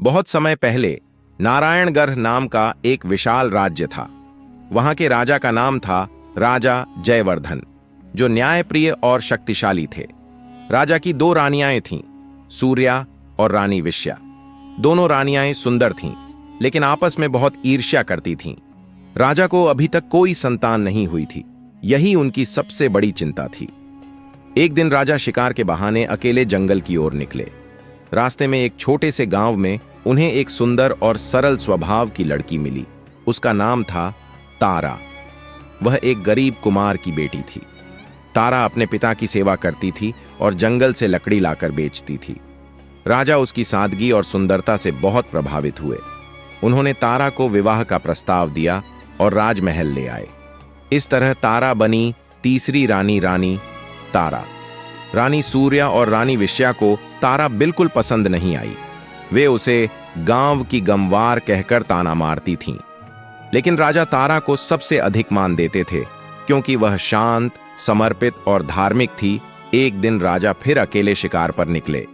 बहुत समय पहले नारायणगढ़ नाम का एक विशाल राज्य था। वहां के राजा का नाम था राजा जयवर्धन, जो न्यायप्रिय और शक्तिशाली थे। राजा की दो रानियां थीं, सूर्या और रानी विश्या। दोनों रानियां सुंदर थीं, लेकिन आपस में बहुत ईर्ष्या करती थीं। राजा को अभी तक कोई संतान नहीं हुई थी, यही उनकी सबसे बड़ी चिंता थी। एक दिन राजा शिकार के बहाने अकेले जंगल की ओर निकले। रास्ते में एक छोटे से गांव में उन्हें एक सुंदर और सरल स्वभाव की लड़की मिली। उसका नाम था तारा। वह एक गरीब कुमार की बेटी थी। तारा अपने पिता की सेवा करती थी और जंगल से लकड़ी लाकर बेचती थी। राजा उसकी सादगी और सुंदरता से बहुत प्रभावित हुए। उन्होंने तारा को विवाह का प्रस्ताव दिया और राजमहल ले आए। इस तरह तारा बनी तीसरी रानी तारा। रानी सूर्या और रानी विश्या को तारा बिल्कुल पसंद नहीं आई। वे उसे गांव की गमवार कहकर ताना मारती थीं। लेकिन राजा तारा को सबसे अधिक मान देते थे, क्योंकि वह शांत, समर्पित और धार्मिक थी। एक दिन राजा फिर अकेले शिकार पर निकले।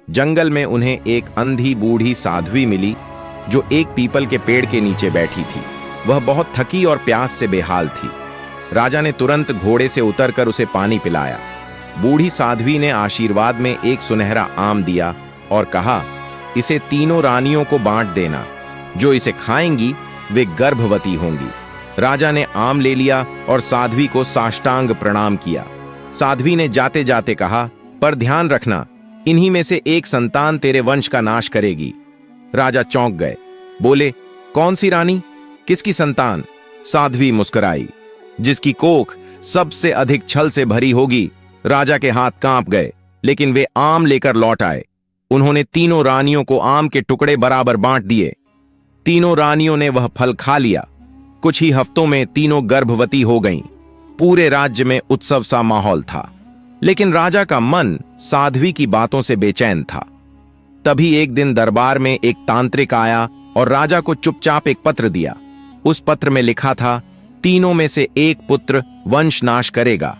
जंगल में उन्हें एक अंधी बूढ़ी साध्वी मिली, जो एक पीपल के पेड़ के नीचे बैठी थी। वह बहुत थकी और प्यास से बेहाल थी। राजा ने तुरंत घोड़े से उतरकर उसे पानी पिलाया। बूढ़ी साध्वी ने आशीर्वाद में एक सुनहरा आम दिया और कहा, इसे तीनों रानियों को बांट देना। जो इसे खाएंगी वे गर्भवती होंगी। राजा ने आम ले लिया और साध्वी को साष्टांग प्रणाम किया। साध्वी ने जाते जाते कहा, पर ध्यान रखना, इन्हीं में से एक संतान तेरे वंश का नाश करेगी। राजा चौंक गए, बोले, कौन सी रानी, किसकी संतान? साध्वी मुस्कुराई, जिसकी कोख सबसे अधिक छल से भरी होगी। राजा के हाथ कांप गए, लेकिन वे आम लेकर लौट आए। उन्होंने तीनों रानियों को आम के टुकड़े बराबर बांट दिए। तीनों रानियों ने वह फल खा लिया। कुछ ही हफ्तों में तीनों गर्भवती हो गईं। पूरे राज्य में उत्सव सा माहौल था, लेकिन राजा का मन साध्वी की बातों से बेचैन था। तभी एक दिन दरबार में एक तांत्रिक आया और राजा को चुपचाप एक पत्र दिया। उस पत्र में लिखा था, तीनों में से एक पुत्र वंश नाश करेगा।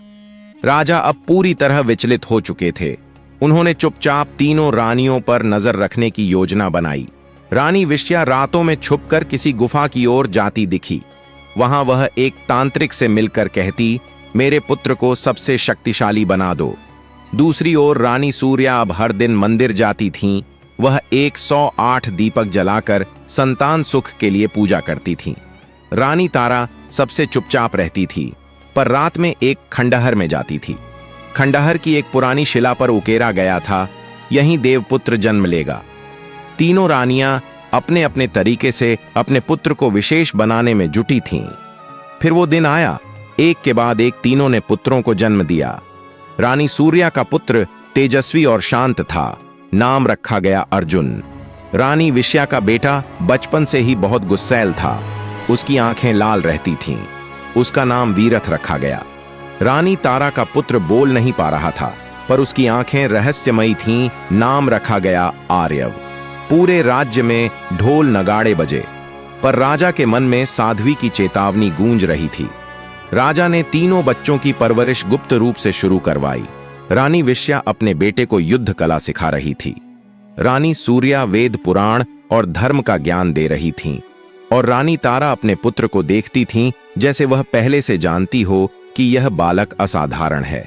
राजा अब पूरी तरह विचलित हो चुके थे। उन्होंने चुपचाप तीनों रानियों पर नजर रखने की योजना बनाई। रानी विश्या रातों में छुपकर किसी गुफा की ओर जाती दिखी। वहां वह एक तांत्रिक से मिलकर कहती, मेरे पुत्र को सबसे शक्तिशाली बना दो। दूसरी ओर रानी सूर्या अब हर दिन मंदिर जाती थीं। वह 108 दीपक जलाकर संतान सुख के लिए पूजा करती थीं। रानी तारा सबसे चुपचाप रहती थी, पर रात में एक खंडहर में जाती थी। खंडहर की एक पुरानी शिला पर उकेरा गया था, यहीं देवपुत्र जन्म लेगा। तीनों रानियां अपने अपने तरीके से अपने पुत्र को विशेष बनाने में जुटी थीं। फिर वो दिन आया, एक के बाद एक तीनों ने पुत्रों को जन्म दिया। रानी सूर्या का पुत्र तेजस्वी और शांत था, नाम रखा गया अर्जुन। रानी विश्या का बेटा बचपन से ही बहुत गुस्सैल था, उसकी आंखें लाल रहती थीं, उसका नाम वीरथ रखा गया। रानी तारा का पुत्र बोल नहीं पा रहा था, पर उसकी आंखें रहस्यमयी थीं, नाम रखा गया आर्यव। पूरे राज्य में ढोल नगाड़े बजे, पर राजा के मन में साध्वी की चेतावनी गूंज रही थी। राजा ने तीनों बच्चों की परवरिश गुप्त रूप से शुरू करवाई। रानी विश्या अपने बेटे को युद्ध कला सिखा रही थी। रानी सूर्या वेद पुराण और धर्म का ज्ञान दे रही थीं, और रानी तारा अपने पुत्र को देखती थीं जैसे वह पहले से जानती हो कि यह बालक असाधारण है।